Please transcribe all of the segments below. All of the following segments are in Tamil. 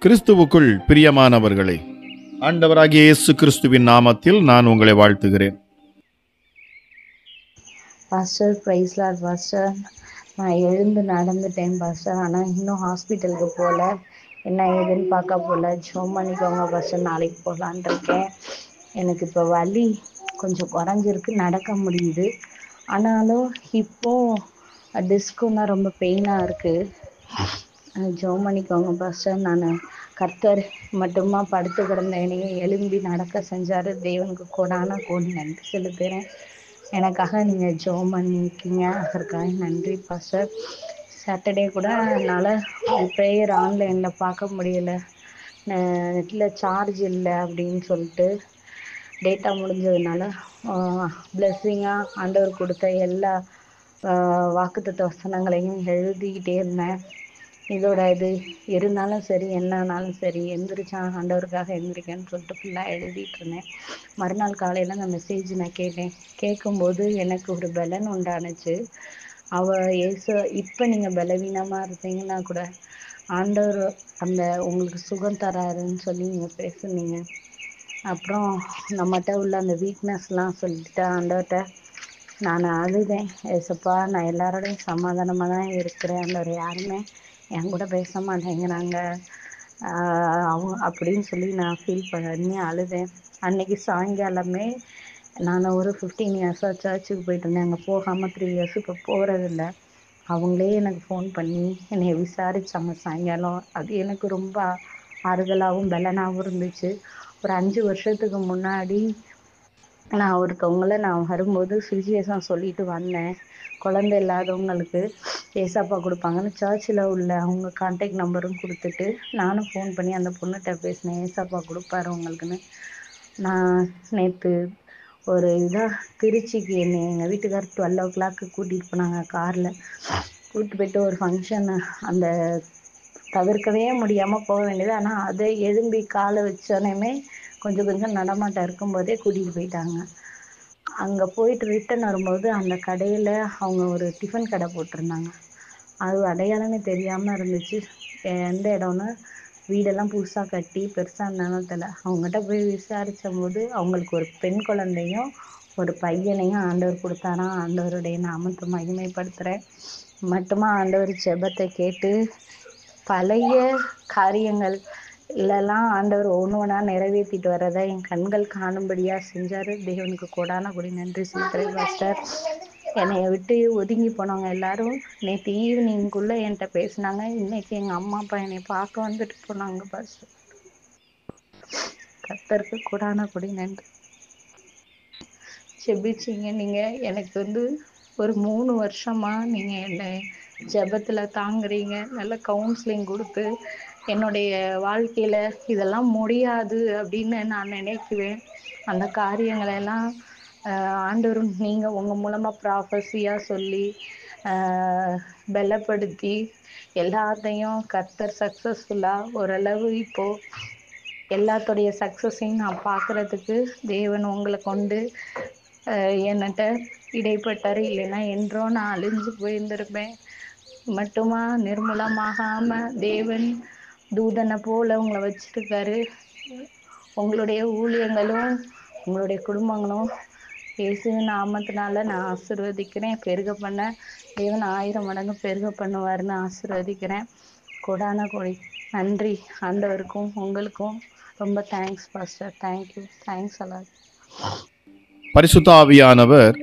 கிறிஸ்துவுக்குள் பிரியமானவர்களே, ஆண்டவராகிய இயேசு கிறிஸ்துவின் நாமத்தில் நான் உங்களை வாழ்த்துகிறேன். Pastor, praise Lord pastor. நான் எழுந்து நடந்துட்டேன் பாஸ்டர். ஆனால் இன்னும் ஹாஸ்பிட்டலுக்கு போகல. என்ன ஏதுன்னு பார்க்க போகல. ஜோம் பண்ணிக்கோங்க பாஸ்டர், நாளைக்கு போகலான் இருக்கேன். எனக்கு இப்போ வலி கொஞ்சம் குறைஞ்சிருக்கு, நடக்க முடியுது. ஆனாலும் இப்போ டிஸ்குன்னா ரொம்ப பெயினாக இருக்குது. ஜோம் பண்ணிக்கோங்க பாஸ்டர். நான் கர்த்தர் மட்டுமா படுத்து கிடந்தேனையே எழும்பி நடக்க செஞ்சார். தேவனுக்கு கோடான கோடி நன்றி செலுத்துகிறேன். எனக்காக நீங்கள் ஜோம் பண்ணியிருக்கீங்க, அதற்காக நன்றி பாஸ்டர். சாட்டர்டே கூட என்னால் ப்ரேயர் ஆன்லைனில் பார்க்க முடியலை. நெட்டில் சார்ஜ் இல்லை அப்படின்னு சொல்லிட்டு டேட்டா முடிஞ்சதுனால பிளெஸ்ஸிங்காக ஆண்டவர் கொடுத்த எல்லா வாக்குத்தத்த வசனங்களையும் எழுதிக்கிட்டே இருந்தேன். இதோட இது இருந்தாலும் சரி, என்னன்னாலும் சரி, எந்திரிச்சா ஆண்டவருக்காக எந்திரிக்கன்னு சொல்லிட்டு ஃபுல்லாக எழுதிட்டு இருந்தேன். மறுநாள் காலையில் அந்த மெசேஜ் நான் கேட்கும்போது எனக்கு ஒரு பலன் உண்டானுச்சு. ஏசு இப்போ நீங்கள் பலவீனமாக இருந்தீங்கன்னா கூட ஆண்டவர் அந்த உங்களுக்கு சுகம் தராருன்னு சொல்லி நீங்கள் பேசுனீங்க. அப்புறம் நம்மகிட்ட உள்ள அந்த வீக்னஸ்லாம் சொல்லிட்டு ஆண்டவர்கிட்ட நான் அழுதேன். ஏசப்பா, நான் எல்லாரோடையும் சமாதானமாக தான் இருக்கிறேன், ஆண்டவர் யாருமே என் கூட பேச மாட்டேங்கிறாங்க அப்படின்னு சொல்லி நான் ஃபீல் பண்ணி அழுதேன். அன்னைக்கு சாயங்காலமே நான் ஒரு 15 இயர்ஸாக சர்ச்சுக்கு போயிட்டு இருந்தேன். அங்கே போகாமல் 3 இயர்ஸ் இப்போ போகிறதில்ல. அவங்களே எனக்கு ஃபோன் பண்ணி என்னை விசாரித்தாங்க சாயங்காலம். அது எனக்கு ரொம்ப ஆறுதலாகவும் பலனாகவும் இருந்துச்சு. ஒரு 5 வருஷத்துக்கு முன்னாடி நான் வரும்போது சுவிசேஷம் சொல்லிட்டு வந்தேன். குழந்தை இல்லாதவங்களுக்கு ஏசப்பா கொடுப்பாங்கன்னு சர்ச்சில் உள்ள அவங்க கான்டாக்ட் நம்பரும் கொடுத்துட்டு நானும் ஃபோன் பண்ணி அந்த பொண்ணுகிட்ட பேசினேன். ஏசப்பா கொடுப்பாரு உங்களுக்குன்னு. நான் நேற்று ஒரு திருச்சிக்கு எங்கள் வீட்டுக்கார் 12 o'clock கூட்டிகிட்டு போனாங்க காரில். கூப்பிட்டு போயிட்டு ஒரு ஃபங்க்ஷன் அந்த தவிர்க்கவே முடியாமல் போக வேண்டியது. ஆனால் அதை எழும்பி காலை வச்சோன்னே கொஞ்சம் நடமாட்டம் இருக்கும்போதே கூட்டிகிட்டு போயிட்டாங்க. அங்கே போயிட்டு ரிட்டன் வரும்போது அந்த கடையில் அவங்க ஒரு டிஃபன் கடை போட்டிருந்தாங்க. அது அடையாளமே தெரியாமல் இருந்துச்சு. எந்த இடம்னு வீடெல்லாம் புதுசாக கட்டி பெருசாக இருந்தாலும் தெரியல. அவங்ககிட்ட போய் விசாரித்த போது அவங்களுக்கு ஒரு பெண் குழந்தையும் ஒரு பையனையும் ஆண்டவர் கொடுத்தாராம். ஆண்டவருடைய நாமத்தை மகிமைப்படுத்துகிறேன். மட்டுமா ஆண்டவர் ஜெபத்தை கேட்டு பழைய காரியங்கள் இல்லெல்லாம் ஆண்டவர் ஒவ்வொன்றா நிறைவேற்றிட்டு வர்றதை என் கண்கள் காணும்படியாக செஞ்சார். தேவனுக்கு கோடான கோடி நன்றி செலுத்துகிறேன் பாஸ்டர். என்னை விட்டு ஒதுங்கி போனவங்க எல்லாரும் நேற்று ஈவினிங்குள்ளே என்கிட்ட பேசினாங்க. இன்னைக்கு எங்கள் அம்மா அப்பா என்னை பார்க்க வந்துட்டு போனாங்க பாஸ்டர். கர்த்தருக்கு கோடான கோடி நன்றி. செபிச்சிங்க நீங்கள். எனக்கு ஒரு 3 வருஷமாக நீங்கள் என்னை ஜெபத்தில் தாங்குறீங்க. நல்ல கவுன்சிலிங் கொடுத்து என்னுடைய வாழ்க்கையில் இதெல்லாம் முடியாது அப்படின்னு நான் நினைக்குவேன். அந்த காரியங்களெல்லாம் ஆண்டவரும் நீங்கள் உங்கள் மூலமாக ப்ராஃபஸியாக சொல்லி பலப்படுத்தி எல்லாத்தையும் கர்த்தர் சக்ஸஸ்ஃபுல்லாக ஓரளவு இப்போது எல்லாத்துடைய சக்ஸஸையும் நான் பார்க்குறதுக்கு தேவன் உங்களை கொண்டு என்கிட்ட இடைப்பட்டார். இல்லைன்னா என்றோ நான் அழிஞ்சு போயிருந்திருப்பேன். மட்டுமா நிர்மூலமாகாமல் தேவன் தூதனை போல் உங்களை வச்சிருக்காரு. உங்களுடைய ஊழியங்களும் உங்களுடைய குடும்பங்களும் இயேசுவின் நாமத்தினால நான் ஆசீர்வதிக்கிறேன். பெருக பண்ண தேவன் 1000 மடங்கு பெருக பண்ணுவார்னு ஆசீர்வதிக்கிறேன். கோடான கோடி நன்றி ஆண்டவருக்கும் உங்களுக்கும். ரொம்ப thanks pastor. Thank you. Thanks a lot. பரிசுத்த ஆவியானவர்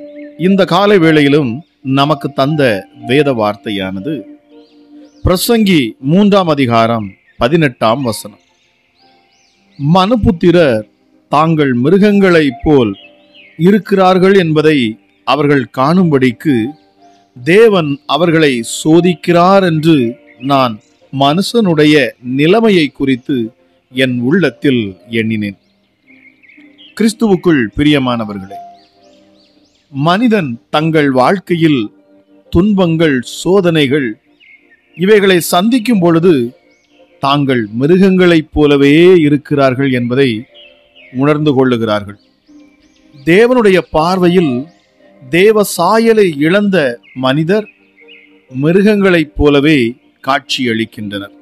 இந்த காலை வேளையிலும் நமக்கு தந்த வேத வார்த்தையானது பிரசங்கி 3ஆம் அதிகாரம் 18ஆம் வசனம். மனுபுத்திரர் தாங்கள் மிருகங்களைப் போல் இருக்கிறார்கள் என்பதை அவர்கள் காணும்படிக்கு தேவன் அவர்களை சோதிக்கிறார் என்று நான் மனுஷனுடைய நிலைமையை குறித்து என் உள்ளத்தில் எண்ணினேன். கிறிஸ்துவுக்குள் பிரியமானவர்களே, மனிதன் தங்கள் வாழ்க்கையில் துன்பங்கள், சோதனைகள் இவைகளை சந்திக்கும் பொழுது தாங்கள் மிருகங்களைப் போலவே இருக்கிறார்கள் என்பதை உணர்ந்து கொள்ளுகிறார்கள். தேவனுடைய பார்வையில் தேவ சாயலை இழந்த மனிதர் மிருகங்களைப் போலவே காட்சியளிக்கின்றனர்.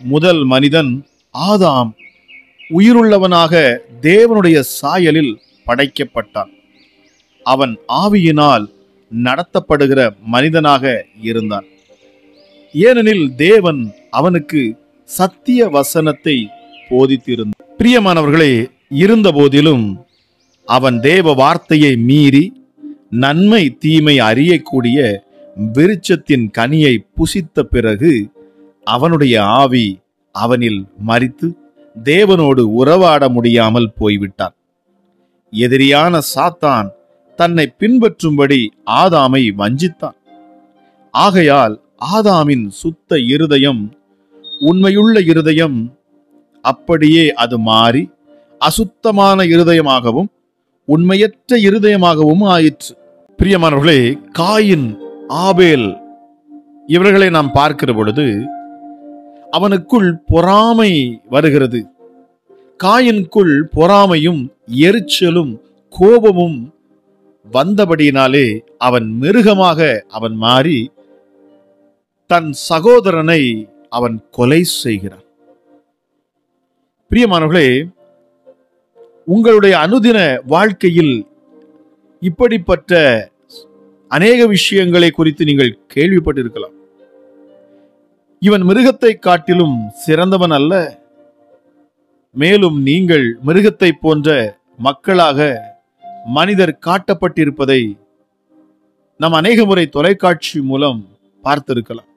முதல் மனிதன் ஆதாம் உயிருள்ளவனாக தேவனுடைய சாயலில் படைக்கப்பட்டான். அவன் ஆவியினால் நடத்தப்படுகிற மனிதனாக இருந்தான். ஏனெனில் தேவன் அவனுக்கு சத்திய வசனத்தை போதித்திருந்தான். பிரியமானவர்களே, இருந்த போதிலும் அவன் தேவ வார்த்தையை மீறி நன்மை தீமை அறியக்கூடிய விருட்சத்தின் கனியை புசித்த பிறகு அவனுடைய ஆவி அவனில் மரித்து தேவனோடு உறவாட முடியாமல் போய்விட்டான். எதிரியான சாத்தான் தன்னை பின்பற்றும்படி ஆதாமை வஞ்சித்தான். ஆகையால் ஆதாமின் சுத்த இருதயம், உண்மையுள்ள இருதயம், அப்படியே அது மாறி அசுத்தமான இருதயமாகவும் உண்மையற்ற இருதயமாகவும் ஆயிற்று. பிரியமானவர்களே, காயின், ஆபேல் இவர்களை நாம் பார்க்கிற பொழுது அவனுக்குள் பொறாமை வருகிறது. காயினுக்குள் பொறாமையும் எரிச்சலும் கோபமும் வந்தபடியினாலே அவன் மிருகமாக அவன் மாறி தன் சகோதரனை அவன் கொலை செய்கிறான். பிரியமானவர்களே, உங்களுடைய அனுதின வாழ்க்கையில் இப்படிப்பட்ட அநேக விஷயங்களை குறித்து நீங்கள் கேள்விப்பட்டிருக்கலாம். இவன் மிருகத்தை காட்டிலும் சிறந்தவன் அல்ல, மேலும் நீங்கள் மிருகத்தை போன்ற மக்களாக மனிதர் காட்டப்பட்டிருப்பதை நாம் அநேக முறை தொலைக்காட்சி மூலம் பார்த்திருக்கலாம்.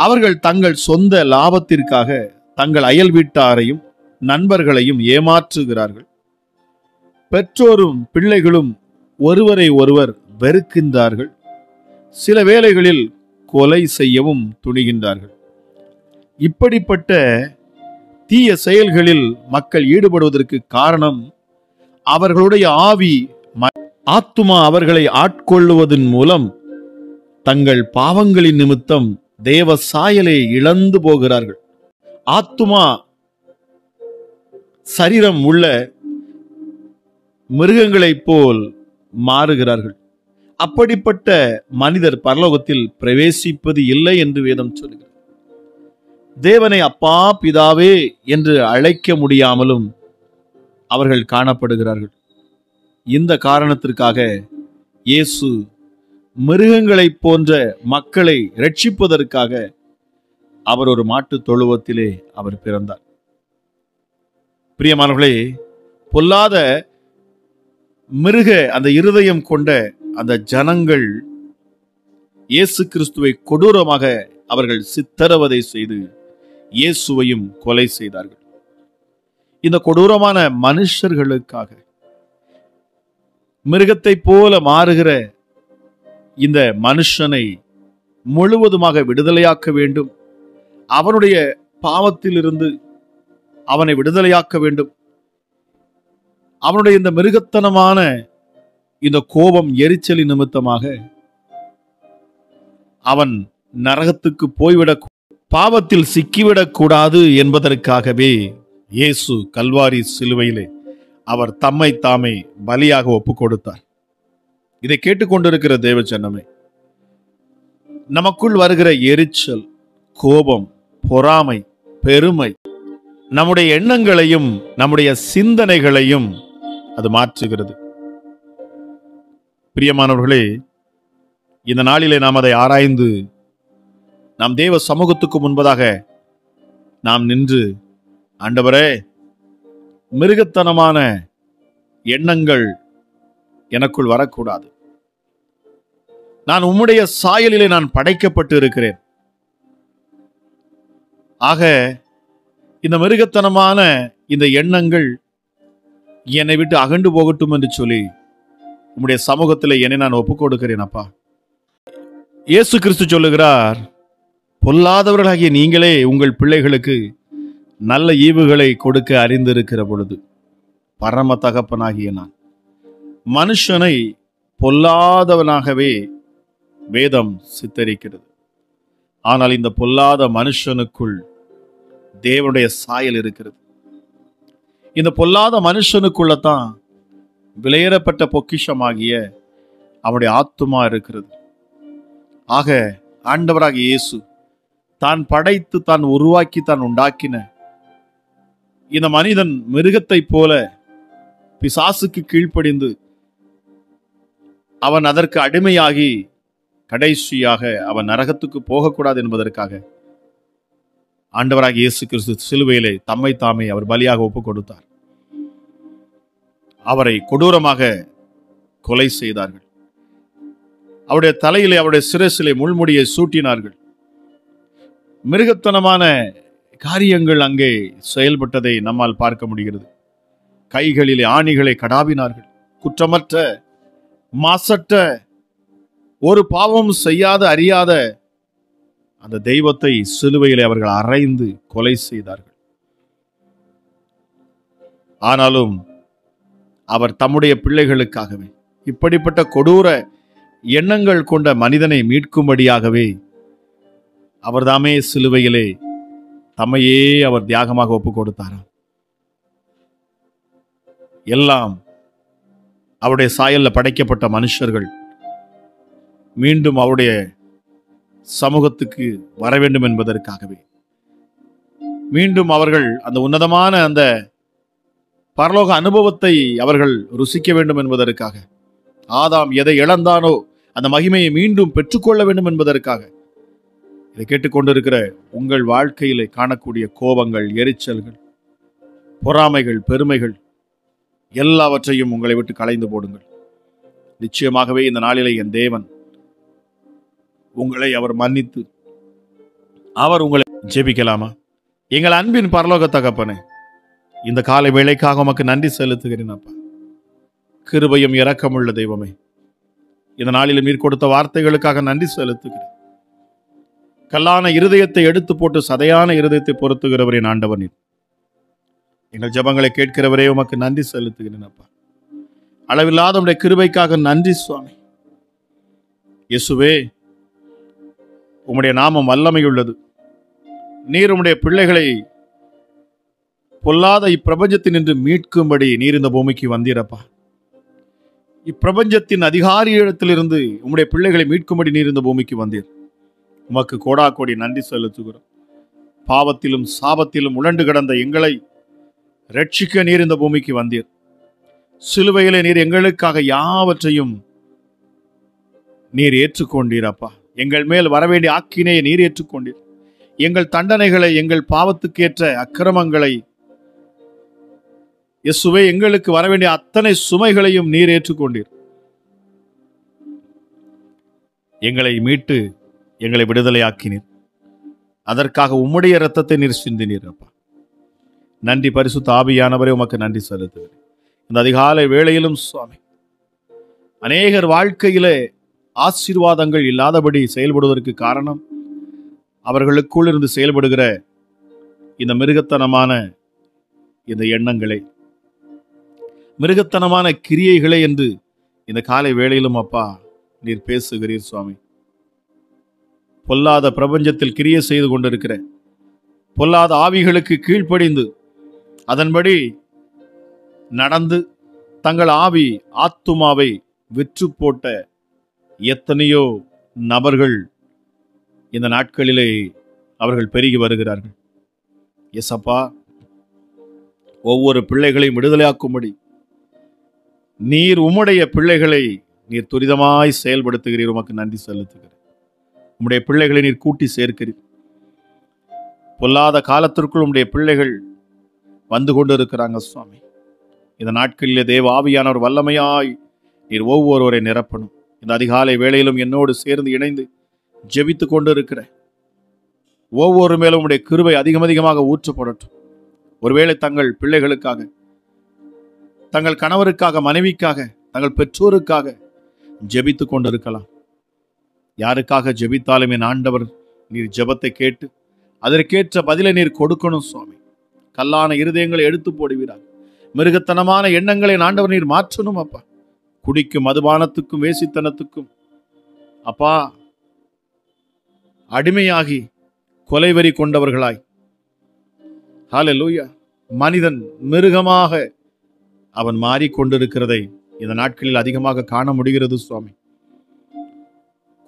அவர்கள் தங்கள் சொந்த லாபத்திற்காக தங்கள் அயல் வீட்டாரையும் நண்பர்களையும் ஏமாற்றுகிறார்கள். பெற்றோரும் பிள்ளைகளும் ஒருவரை ஒருவர் வெறுக்கின்றார்கள். சில வேளைகளில் கொலை செய்யவும் துணிகின்றார்கள். இப்படிப்பட்ட தீய செயல்களில் மக்கள் ஈடுபடுவதற்கு காரணம் அவர்களுடைய ஆவி, ஆத்துமா அவர்களை ஆட்கொள்ளுவதன் மூலம் தங்கள் பாவங்களின் நிமித்தம் தேவ சாயலை இழந்து போகிறார்கள். ஆத்துமா சரீரம் உள்ள மிருகங்களைப் போல் மாறுகிறார்கள். அப்படிப்பட்ட மனிதர் பரலோகத்தில் பிரவேசிப்பது இல்லை என்று வேதம் சொல்கிறது. தேவனை அப்பா பிதாவே என்று அழைக்க முடியாமலும் அவர்கள் காணப்படுகிறார்கள். இந்த காரணத்திற்காக இயேசு மிருகங்களைப் போன்ற மக்களை ரட்சிப்பதற்காக அவர் ஒரு மாட்டுத் தொழுவத்திலே அவர் பிறந்தார். பிரியமானவர்களே, பொல்லாத மிருக அந்த இருதயம் கொண்ட அந்த ஜனங்கள் இயேசு கிறிஸ்துவை கொடூரமாக அவர்கள் சித்திரவதை செய்து இயேசுவையும் கொலை செய்தார்கள். இந்த கொடூரமான மனுஷர்களுக்காக மிருகத்தை போல மாறுகிற இந்த மனுஷனை முழுவதுமாக விடுதலையாக்க வேண்டும். அவனுடைய பாவத்திலிருந்து அவனை விடுதலையாக்க வேண்டும். அவனுடைய இந்த மிருகத்தனமான இந்த கோபம், எரிச்சலின் நிமித்தமாக அவன் நரகத்துக்கு போய்விடக், பாவத்தில் சிக்கிவிடக் கூடாது என்பதற்காகவே இயேசு கல்வாரி சிலுவையிலே அவர் தம்மை தாமே பலியாக ஒப்புக் கொடுத்தார். இதை கேட்டுக்கொண்டிருக்கிற தேவ ஜனமே, நமக்குள் வருகிற எரிச்சல், கோபம், பொறாமை, பெருமை நம்முடைய எண்ணங்களையும் நம்முடைய சிந்தனைகளையும் அது மாற்றுகிறது. பிரியமானவர்களே, இந்த நாளிலே நாம் அதை ஆராய்ந்து நாம் தேவ சமூகத்துக்கு முன்பதாக நாம் நின்று, ஆண்டவரே, மிருகத்தனமான எண்ணங்கள் எனக்குள் வரக்கூடாது. நான் உம்முடைய சாயலிலே நான் படைக்கப்பட்டு இருக்கிறேன். ஆக இந்த மிருகத்தனமான இந்த எண்ணங்கள் என்னை விட்டு அகண்டு போகட்டும் என்று சொல்லி உம்முடைய சமூகத்தில் என்னை நான் ஒப்புக் கொடுக்கிறேன். அப்பா, இயேசு கிறிஸ்து சொல்லுகிறார், பொல்லாதவர்களாகிய நீங்களே உங்கள் பிள்ளைகளுக்கு நல்ல ஈவுகளை கொடுக்க அறிந்திருக்கிற பொழுது பரம தகப்பனாகிய நான் மனுஷனை பொல்லாதவனாகவே வேதம் சித்தரிக்கிறது. ஆனால் இந்த பொல்லாத மனுஷனுக்குள் தேவனுடைய சாயல் இருக்கிறது. இந்த பொல்லாத மனுஷனுக்குள்ளதான் விலையேறப்பட்ட பொக்கிஷமாகிய அவனுடைய ஆத்துமா இருக்கிறது. ஆக ஆண்டவராகிய இயேசு தான் படைத்து தான் உருவாக்கி தான் உண்டாக்கின இந்த மனிதன் மிருகத்தை போல பிசாசுக்கு கீழ்ப்படிந்து அவன் அதற்கு அடிமையாகி கடைசியாக அவன் நரகத்துக்கு போகக்கூடாது என்பதற்காக ஆண்டவராகிய இயேசு கிறிஸ்து சிலுவையிலே தம்மை தாமே அவர் பலியாக ஒப்புக் கொடுத்தார். அவரை கொடூரமாக கொலை செய்தார்கள். அவருடைய தலையிலே அவருடைய சிரசிலே முள்முடியை சூட்டினார்கள். மிருகத்தனமான காரியங்கள் அங்கே செயல்பட்டதை நம்மால் பார்க்க முடிகிறது. கைகளிலே ஆணிகளை கடாவினார்கள். குற்றமற்ற மாசற்ற ஒரு பாவம் செய்யாத அறியாத அந்த தெய்வத்தை சிலுவையிலே அவர்கள் அறைந்து கொலை செய்தார்கள். ஆனாலும் அவர் தம்முடைய பிள்ளைகளுக்காகவே இப்படிப்பட்ட கொடூர எண்ணங்கள் கொண்ட மனிதனை மீட்கும்படியாகவே அவர்தாமே சிலுவையிலே தம்மையே அவர் தியாகமாக ஒப்புக் கொடுத்தாராம். எல்லாம் அவருடைய சாயல்ல படைக்கப்பட்ட மனுஷர்கள் மீண்டும் அவருடைய சமூகத்துக்கு வர வேண்டும் என்பதற்காகவே, மீண்டும் அவர்கள் அந்த உன்னதமான அந்த பரலோக அனுபவத்தை அவர்கள் ருசிக்க வேண்டும் என்பதற்காக, ஆதாம் எதை இழந்தானோ அந்த மகிமையை மீண்டும் பெற்றுக்கொள்ள வேண்டும் என்பதற்காக, இதை கேட்டுக்கொண்டிருக்கிற உங்கள் வாழ்க்கையிலே காணக்கூடிய கோபங்கள், எரிச்சல்கள், பொறாமைகள், பெருமைகள் எல்லாவற்றையும் உங்களை விட்டு களைந்து போடுங்கள். நிச்சயமாகவே இந்த நாளிலே என் தேவன் உங்களை அவர் மன்னித்து அவர் உங்களை ஜெபிக்கலாமா? எங்கள் அன்பின் பரலோக தகப்பனே, இந்த காலை வேளைக்காக உமக்கு நன்றி செலுத்துகிறேன் அப்பா. கிருபையும் இரக்கமுள்ள தெய்வமே, இந்த நாளில் நீர் கொடுத்த வார்த்தைகளுக்காக நன்றி செலுத்துகிறேன். கல்லான இருதயத்தை எடுத்து போட்டு சதையான இருதயத்தை பொருத்துகிறவரே ஆண்டவர் நீர். எங்கள் ஜெபங்களை கேட்கிறவரே உமக்கு நன்றி செலுத்துகிறேன் அப்பா. அளவில்லாத உடைய கிருபைக்காக நன்றி சுவாமி. இயேசுவே, உம்முடைய நாமம் வல்லமையுள்ளது. நீர் உம்முடைய பிள்ளைகளை பொல்லாத இப்பிரபஞ்சத்தின் நின்று மீட்கும்படி நீர் இந்த பூமிக்கு வந்தீரப்பா. இப்பிரபஞ்சத்தின் அதிகாரியிடத்திலிருந்து உம்முடைய பிள்ளைகளை மீட்கும்படி நீர் இந்த பூமிக்கு வந்தீர். உமக்கு கோடா கோடி நன்றி செலுத்துகிறோம். பாவத்திலும் சாபத்திலும் உழண்டு கிடந்த எங்களை ரட்சிக்க நீர் இந்த பூமிக்கு வந்தீர். சிலுவையிலே நீர் எங்களுக்காக யாவற்றையும் நீர் ஏற்றுக்கொண்டீரப்பா. எங்கள் மேல் வரவேண்டிய ஆக்கினையை நீர் ஏற்றுக்கொண்டீர். எங்கள் தண்டனைகளை, எங்கள் பாவத்துக்கேற்ற அக்கிரமங்களை, இயேசுவே எங்களுக்கு வரவேண்டிய அத்தனை சுமைகளையும் நீர் ஏற்றுக்கொண்டீர். எங்களை மீட்டு எங்களை விடுதலை ஆக்கினீர். அதற்காக உம்முடைய இரத்தத்தை நீர் சிந்தினீர் அப்பா. நன்றி பரிசுத்த ஆவியானவரே, உமக்கு நன்றி செலுத்துகிறேன். இந்த அதிகாலை வேளையிலும் சுவாமி, அநேகர் வாழ்க்கையிலே ஆசீர்வாதங்கள் இல்லாதபடி செயல்படுவதற்கு காரணம் அவர்களுக்குள் இருந்து செயல்படுகிற இந்த மிருகத்தனமான இந்த எண்ணங்களே, மிருகத்தனமான கிரியைகளே என்று இந்த காலை வேளையிலும் அப்பா நீர் பேசுகிறீர் சுவாமி. பொல்லாத பிரபஞ்சத்தில் கிரியை செய்து கொண்டிருக்கிற பொல்லாத ஆவிகளுக்கு கீழ்ப்படிந்து அதன்படி நடந்து தங்கள் ஆவி ஆத்துமாவை விற்று போட்ட எத்தனையோ நபர்கள் இந்த நாட்களிலே அவர்கள் பெருகி வருகிறார்கள். எசப்பா, ஒவ்வொரு பிள்ளைகளையும் விடுதலையாக்கும்படி நீர் உம்முடைய பிள்ளைகளை நீர் துரிதமாய் செயல்படுத்துகிறீர். உமக்கு நன்றி செலுத்துகிறேன். உம்முடைய பிள்ளைகளை நீர் கூட்டி சேர்க்கிறீர். பொல்லாத காலத்திற்குள் உம்முடைய பிள்ளைகள் வந்து கொண்டு இருக்கிறாங்க சுவாமி. இந்த நாட்களிலே தேவ ஆவியானவர் வல்லமையாய் நீர் ஒவ்வொருவரை நிரப்பணும். இந்த அதிகாலை வேளையிலும் என்னோடு சேர்ந்து இணைந்து ஜெபித்து கொண்டு இருக்கிற ஒவ்வொரு மேலும் உடைய கிருபை அதிகமாக ஊற்றப்படட்டும். ஒருவேளை தங்கள் பிள்ளைகளுக்காக, தங்கள் கணவருக்காக, மனைவிக்காக, தங்கள் பெற்றோருக்காக ஜெபித்து கொண்டு இருக்கலாம். யாருக்காக ஜெபித்தாலும் என் ஆண்டவர் நீர் ஜெபத்தை கேட்டு அதற்கேற்ற பதிலை நீர் கொடுக்கணும் சுவாமி. கல்லான இருதயங்களை எடுத்து போடுவீராக. மிருகத்தனமான எண்ணங்களை ஆண்டவர் நீர் மாற்றணும் அப்பா. குடிக்கும் மதுபானத்துக்கும் வேசித்தனத்துக்கும் அப்பா அடிமையாகி கொலைவெறி கொண்டவர்களாய், ஹல்லேலூயா, மனிதன் மிருகமாக அவன் மாறிக்கொண்டிருக்கிறதை இந்த நாட்களில் அதிகமாக காண முடிகிறது சுவாமி.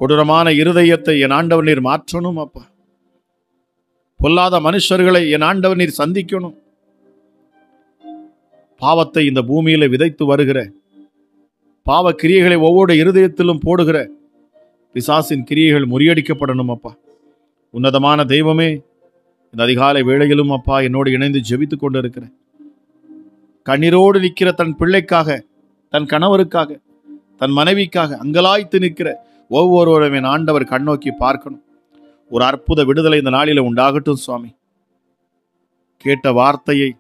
கொடூரமான இருதயத்தை என் ஆண்டவர் நீர் மாற்றணும் அப்பா. பொல்லாத மனுஷர்களை என் ஆண்டவர் நீர் சந்திக்கணும். பாவத்தை இந்த பூமியில விதைத்து வருகிற, பாவ கிரியைகளை ஒவ்வொரு இருதயத்திலும் போடுகிற பிசாசின் கிரியைகள் முறியடிக்கப்படணும் அப்பா. உன்னதமான தெய்வமே, இந்த அதிகாலை வேளையிலும் அப்பா என்னோடு இணைந்து ஜெபித்துக் கொண்டு இருக்கிறேன். கண்ணீரோடு நிற்கிற தன் பிள்ளைக்காக, தன் கணவருக்காக, தன் மனைவிக்காக அங்கலாய்த்து நிற்கிற ஒவ்வொருவரும் என் ஆண்டவர் கண்ணோக்கி பார்க்கணும். ஒரு அற்புத விடுதலை இந்த நாளில உண்டாகட்டும் சுவாமி. கேட்ட வார்த்தையை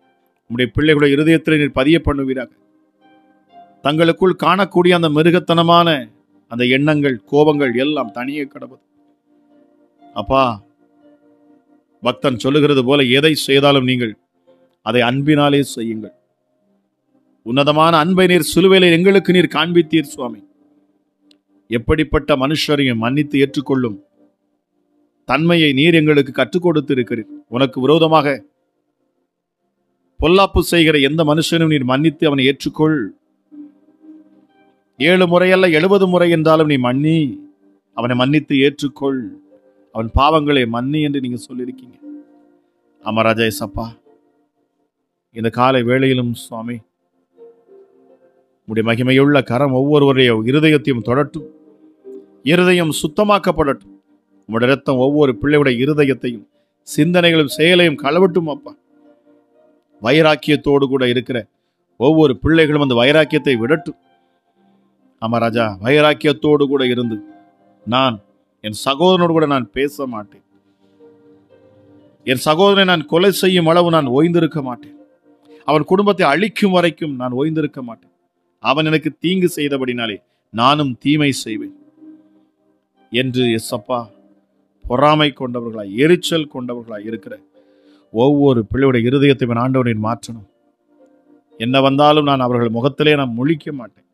உம்முடைய பிள்ளைகளுடைய இருதயத்தில் நீர் பதிய பண்ணுவீராக. தங்களுக்குள் காணக்கூடிய அந்த மிருகத்தனமான அந்த எண்ணங்கள், கோபங்கள் எல்லாம் தனியே கடவுது அப்பா. பக்தன் சொல்லுகிறது போல எதை செய்தாலும் நீங்கள் அதை அன்பினாலே செய்யுங்கள். உன்னதமான அன்பை நீர் சிலுவையிலே எங்களுக்கு நீர் காண்பித்தீர் சுவாமி. எப்படிப்பட்ட மனுஷரையும் மன்னித்து ஏற்றுக்கொள்ளும் தன்மையை நீர் எங்களுக்கு கற்றுக் கொடுத்து இருக்கிறீர். உனக்கு விரோதமாக பொல்லாப்பு செய்கிற எந்த மனுஷனும் நீர் மன்னித்து அவனை ஏற்றுக்கொள். 7 முறையல்ல 70 முறை என்றாலும் நீ மன்னி, அவனை மன்னித்து ஏற்றுக்கொள், அவன் பாவங்களை மன்னி என்று நீங்க சொல்லியிருக்கீங்க. அமராஜா ஏசப்பா, இந்த காலை வேளையிலும் சுவாமி உம்முடைய மகிமையுள்ள கரம் ஒவ்வொருவருடைய இருதயத்தையும் தொடட்டும். இருதயம் சுத்தமாக்கப்படட்டும். உம்முடைய இரத்தம் ஒவ்வொரு பிள்ளையுடைய இருதயத்தையும் சிந்தனைகளும் செயலையும் களவட்டும் அப்பா. வைராக்கியத்தோடு கூட இருக்கிற ஒவ்வொரு பிள்ளைகளும் அந்த வைராக்கியத்தை விடட்டும். அமராஜா, வைராக்கியத்தோடு கூட இருந்து நான் என் சகோதரனோடு கூட நான் பேச மாட்டேன். என் சகோதரனை நான் கொலை செய்யும் அளவு நான் ஓய்ந்திருக்க மாட்டேன். அவன் குடும்பத்தை அழிக்கும் வரைக்கும் நான் ஓய்ந்திருக்க மாட்டேன். அவன் எனக்கு தீங்கு செய்தபடினாலே நானும் தீமை செய்வேன் என்று எஸ்அப்பா பொறாமை கொண்டவர்களாய், எரிச்சல் கொண்டவர்களாய் இருக்கிற ஒவ்வொரு பிள்ளையுடைய இருதயத்தை ஆண்டவரை மாற்றணும். என்ன வந்தாலும் நான் அவர்கள் முகத்திலே நான் முழிக்க மாட்டேன்.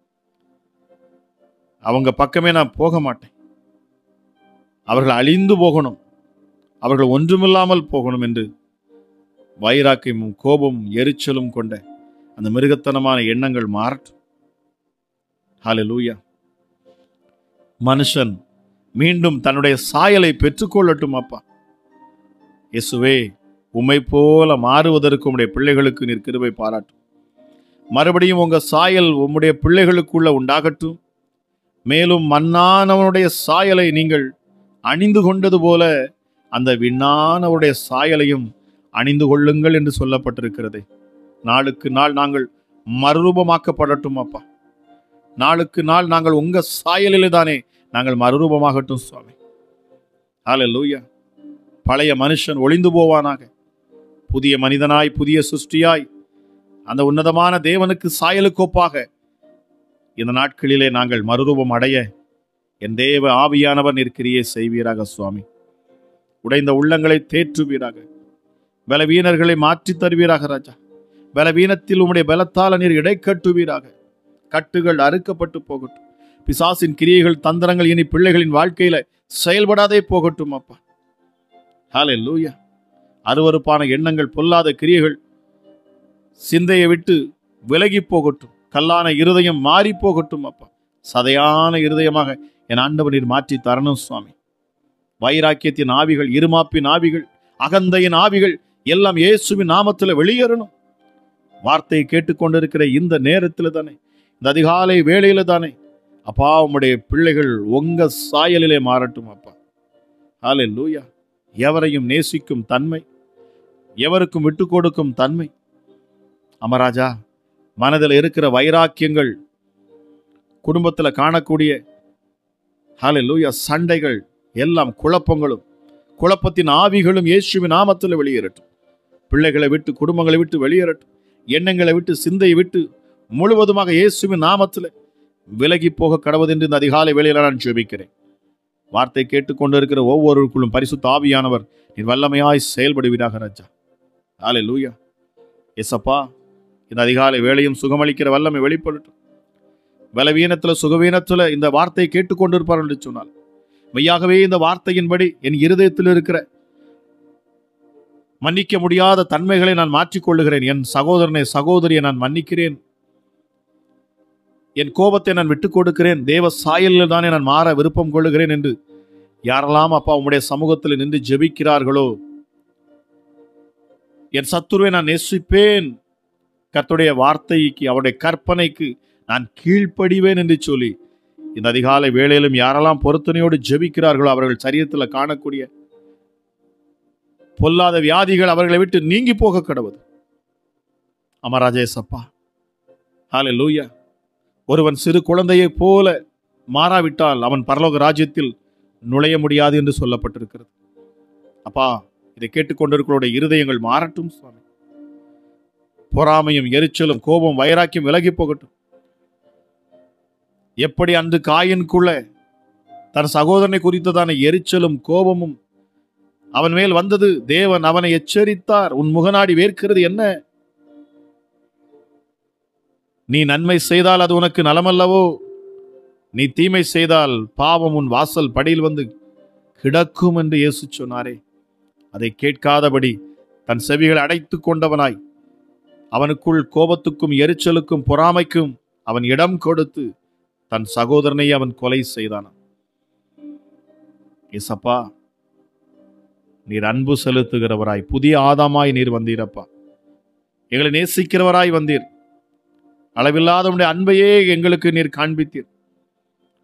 அவங்க பக்கமே நான் போக மாட்டேன். அவர்கள் அழிந்து போகணும், அவர்கள் ஒன்றுமில்லாமல் போகணும் என்று வைராக்கியமும் கோபமும் எரிச்சலும் கொண்ட அந்த மிருகத்தனமான எண்ணங்கள் மாறட்டும். ஹல்லேலூயா. மனுஷன் மீண்டும் தன்னுடைய சாயலை பெற்றுக்கொள்ளட்டும் அப்பா. இயேசுவே, உம்மை போல மாறுவதற்கு உம்முடைய பிள்ளைகளுக்கு நீர் கிருபை பாராட்டும். மறுபடியும் உங்க சாயல் உம்முடைய பிள்ளைகளுக்குள்ள உண்டாகட்டும். மேலும் மண்ணானவனுடைய சாயலை நீங்கள் அணிந்து கொண்டது போல அந்த விண்ணானவருடைய சாயலையும் அணிந்து கொள்ளுங்கள் என்று சொல்லப்பட்டிருக்கிறது. நாளுக்கு நாள் நாங்கள் மறுரூபமாக்கப்படட்டும் அப்பா. நாளுக்கு நாள் நாங்கள் உங்க சாயலிலே தானே நாங்கள் மறுரூபமாகட்டும் சுவாமி. ஹல்லேலூயா. பழைய மனுஷன் ஒளிந்து போவானாக. புதிய மனிதனாய், புதிய சிருஷ்டியாய், அந்த உன்னதமான தேவனுக்கு சாயலுக்கொப்பாக இந்த நாட்களிலே நாங்கள் மறுரூபம் அடைய என் தேவ ஆவியானவர் நீர் கிரியை செய்வீராக சுவாமி. உடைந்த உள்ளங்களை தேற்றுவீராக. பலவீனர்களை மாற்றி தருவீராக ராஜா. பலவீனத்தில் உம்முடைய பலத்தால் நீர் இடை கட்டுவீராக. கட்டுகள் அறுக்கப்பட்டு போகட்டும். பிசாசின் கிரியைகள், தந்திரங்கள் இனி பிள்ளைகளின் வாழ்க்கையில செயல்படாதே போகட்டும் அப்பா. ஹல்லேலூயா. அருவருப்பான எண்ணங்கள், பொல்லாத கிரியைகள் சிந்தையை விட்டு விலகி போகட்டும். கல்லான இருதயம் மாறி போகட்டும் அப்பா. சதையான இருதயமாக என் ஆண்டவர் நீர் மாற்றி தரணும் சுவாமி. வைராக்கியத்தின் ஆவிகள், இருமாப்பின் ஆவிகள், அகந்தையின் ஆவிகள் எல்லாம் இயேசுவின் நாமத்தில் வெளியேறணும். வார்த்தையை கேட்டுக்கொண்டிருக்கிற இந்த நேரத்தில் தானே, இந்த அதிகாலை வேளையில தானே அப்பா உம்முடைய பிள்ளைகள் உங்க சாயலிலே மாறட்டும் அப்பா. ஹல்லேலூயா. எவரையும் நேசிக்கும் தன்மை, எவருக்கும் விட்டு கொடுக்கும் தன்மை, அமராஜா மனதில் இருக்கிற வைராக்கியங்கள், குடும்பத்தில் காணக்கூடிய ஹல்லேலூயா சண்டைகள் எல்லாம் குழப்பங்களும், குழப்பத்தின் ஆவிகளும் இயேசுவின் நாமத்தில் வெளியேறட்டும். பிள்ளைகளை விட்டு, குடும்பங்களை விட்டு வெளியேறட்டும். எண்ணங்களை விட்டு, சிந்தையை விட்டு முழுவதுமாக இயேசுவின் நாமத்தில் விலகி போக கடவுது என்று இந்த அதிகாலை வேளையில நான் ஜெபிக்கிறேன். வார்த்தை கேட்டுக்கொண்டு இருக்கிற ஒவ்வொருவருக்குள்ளும் பரிசுத்த ஆவியானவர் நீர் வல்லமையாய் செயல்படுவீராக ராஜா. ஹல்லேலூயா. எசப்பா, இந்த அதிகாலை வேளையும் சுகமளிக்கிற வல்லமை வெளிப்படட்டும். பலவீனத்துல, சுகவீனத்துல இந்த வார்த்தையை கேட்டுக்கொண்டிருப்பார் என்று சொன்னால் மெய்யாகவே இந்த வார்த்தையின்படி என் இருதயத்தில் இருக்கிற மன்னிக்க முடியாத தன்மைகளை நான் மாற்றிக்கொள்ளுகிறேன். என் சகோதரனை, சகோதரியை நான் மன்னிக்கிறேன். என் கோபத்தை நான் விட்டுக் கொடுக்கிறேன். தேவ சாயலில் தானே நான் மாற விருப்பம் கொள்ளுகிறேன் என்று யாரெல்லாம் அப்பா உம்முடைய சமூகத்தில் நின்று ஜெபிக்கிறார்களோ என் சத்துருவை நான் நேசிப்பேன், கர்த்தருடைய வார்த்தைக்கு அவருடைய கற்பனைக்கு நான் கீழ்ப்படிவேன் என்று சொல்லி இந்த அதிகாலை வேளையிலும் யாரெல்லாம் பொருத்தனையோடு ஜெபிக்கிறார்களோ அவர்கள் சரீரத்தில் காணக்கூடிய பொல்லாத வியாதிகள் அவர்களை விட்டு நீங்கி போக கடவுது. அமராஜேசப்பா, ஹல்லேலூயா. ஒருவன் சிறு குழந்தையை போல மாறாவிட்டால் அவன் பரலோக ராஜ்யத்தில் நுழைய முடியாது என்று சொல்லப்பட்டிருக்கிறது. அப்பா, இதை கேட்டுக்கொண்டிருக்கிறோட இருதயங்கள் மாறட்டும் சுவாமி. பொறாமையும் எரிச்சலும் கோபம் வைராக்கியம் விலகி போகட்டும். எப்படி அன்று காயின்குள்ள தன் சகோதரனை குறித்ததான எரிச்சலும் கோபமும் அவன் மேல் வந்தது, தேவன் அவனை எச்சரித்தார், உன் முகநாடி வேர்க்கிறது என்ன? நீ நன்மை செய்தால் அது உனக்கு நலமல்லவோ, நீ தீமை செய்தால் பாவம் உன் வாசல் படியில் வந்து கிடக்கும் என்று இயேசு சொன்னாரே. அதை கேட்காதபடி தன் செவிகளை அடைத்து கொண்டவனாய் அவனுக்குள் கோபத்துக்கும் எரிச்சலுக்கும் பொறாமைக்கும் அவன் இடம் கொடுத்து தன் சகோதரனை அவன் கொலை செய்தான். ஏசப்பா, நீர் அன்பு செலுத்துகிறவராய் புதிய ஆதாமாய் நீர் வந்தீரப்பா. எங்களை நேசிக்கிறவராய் வந்தீர். அளவில்லாத உடைய அன்பையே எங்களுக்கு நீர் காண்பித்தீர்.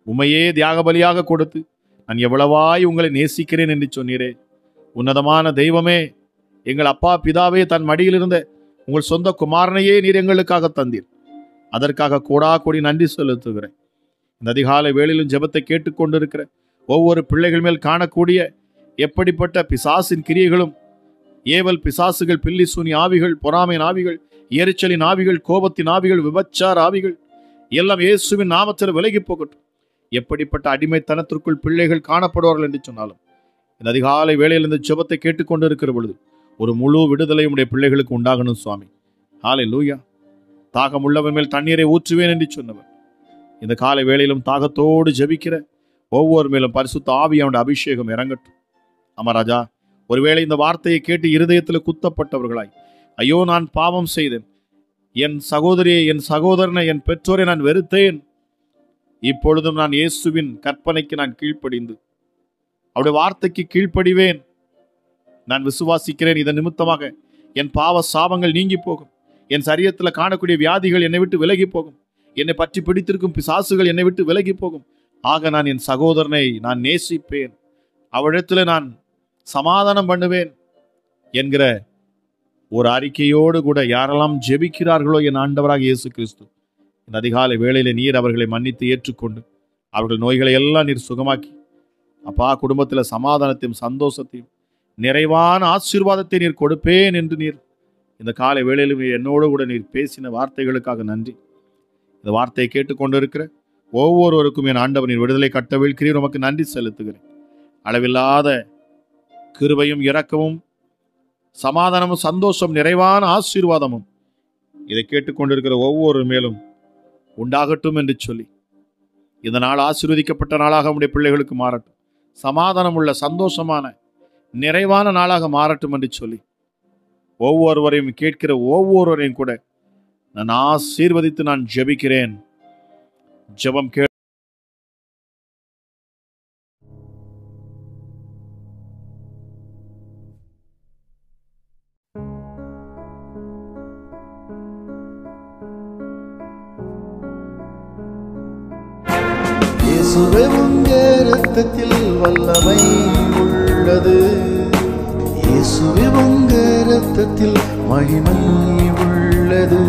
உமையே தியாக பலியாக கொடுத்து நான் எவ்வளவாய் உங்களை நேசிக்கிறேன் என்று சொன்னீரே. உன்னதமான தெய்வமே, எங்கள் அப்பா பிதாவே தன் மடியில் இருந்த உங்கள் சொந்த குமாரனையே நீர் எங்களுக்காக தந்தீர். அதற்காக கோடா கோடி நன்றி செலுத்துகிறேன். இந்த அதிகாலை வேளையிலும் ஜெபத்தை கேட்டுக்கொண்டிருக்கிற ஒவ்வொரு பிள்ளைகள் மேல் காணக்கூடிய எப்படிப்பட்ட பிசாசின் கிரியைகளும், ஏவல் பிசாசுகள், பில்லி சூனி ஆவிகள், பொறாமையின் ஆவிகள், எரிச்சலின் ஆவிகள், கோபத்தின் ஆவிகள், விபச்சார ஆவிகள் எல்லாம் இயேசுவின் நாமத்தில் விலகி போகட்டும். எப்படிப்பட்ட அடிமைத்தனத்திற்குள் பிள்ளைகள் காணப்படுவார்கள் என்று சொன்னாலும் இந்த அதிகாலை வேளையில் இந்த ஜெபத்தை கேட்டுக்கொண்டிருக்கிற பொழுது ஒரு முழு விடுதலை உடைய பிள்ளைகளுக்கு உண்டாகணும் சுவாமி. ஹல்லேலூயா. தாகம் உள்ளவன் மேல் தண்ணீரை ஊற்றுவேன் என்று சொன்னவர் இந்த காலை வேளையிலும் தாகத்தோடு ஜெபிக்கிற ஒவ்வொரு மேலும் பரிசுத்த ஆவியானுடைய அபிஷேகம் இறங்கட்டும். அமராஜா, ஒருவேளை இந்த வார்த்தையை கேட்டு இருதயத்தில் குத்தப்பட்டவர்களாய், ஐயோ நான் பாவம் செய்தேன், என் சகோதரியை, என் சகோதரனை, என் பெற்றோரை நான் வெறுத்தேன், இப்பொழுதும் நான் இயேசுவின் கற்பனைக்கு நான் கீழ்ப்படிந்து அவருடைய வார்த்தைக்கு கீழ்ப்படிவேன், நான் விசுவாசிக்கிறேன், இதன் நிமித்தமாக என் பாவ சாபங்கள் நீங்கி போகும், என் சரீரத்தில் காணக்கூடிய வியாதிகள் என்னை விட்டு விலகி போகும், என்னை பற்றி பிடித்திருக்கும் பிசாசுகள் என்னை விட்டு விலகி போகும். ஆக நான் என் சகோதரனை நான் நேசிப்பேன், அவரிடத்தில் நான் சமாதானம் பண்ணுவேன் என்கிற ஒரு அறிக்கையோடு கூட யாரெல்லாம் ஜெபிக்கிறார்களோ என் ஆண்டவராக இயேசு கிறிஸ்து இந்த அதிகாலை வேளையில நீர் அவர்களை மன்னித்து ஏற்றுக்கொண்டு அவர்கள் நோய்களை எல்லாம் நீர் சுகமாக்கி, அப்பா, குடும்பத்தில் சமாதானத்தையும் சந்தோஷத்தையும் நிறைவான ஆசீர்வாதத்தை நீர் கொடுப்பேன் என்று நீர் இந்த காலை வேளையிலும் என்னோடு கூட நீர் பேசின வார்த்தைகளுக்காக நன்றி. இந்த வார்த்தையை கேட்டுக்கொண்டிருக்கிற ஒவ்வொருவருக்கும் என் ஆண்டவர் நீர் விடுதலை கட்டவிழ்கிறீர், உமக்கு நன்றி செலுத்துகிறேன். அளவில்லாத கிருபையும் இரக்கமும் சமாதானமும் சந்தோஷம் நிறைவான ஆசீர்வாதமும் இதை கேட்டுக்கொண்டிருக்கிற ஒவ்வொரு மேலும் உண்டாகட்டும் என்று சொல்லி இந்த நாள் ஆசீர்வதிக்கப்பட்ட நாளாக நம்முடைய பிள்ளைகளுக்கு மாறட்டும், சமாதானம் உள்ள சந்தோஷமான நிறைவான நாளாக மாறட்டும் என்று சொல்லி ஒவ்வொருவரையும் கேட்கிற ஒவ்வொருவரையும் கூட நான் ஆசீர்வதித்து நான் ஜெபிக்கிறேன். ஜெபம் கே இயேசுவே உங்க இரத்தத்தில் வல்லமை உள்ளது, இயேசுவே உங்க இரத்தத்தில் மகிமை உள்ளது.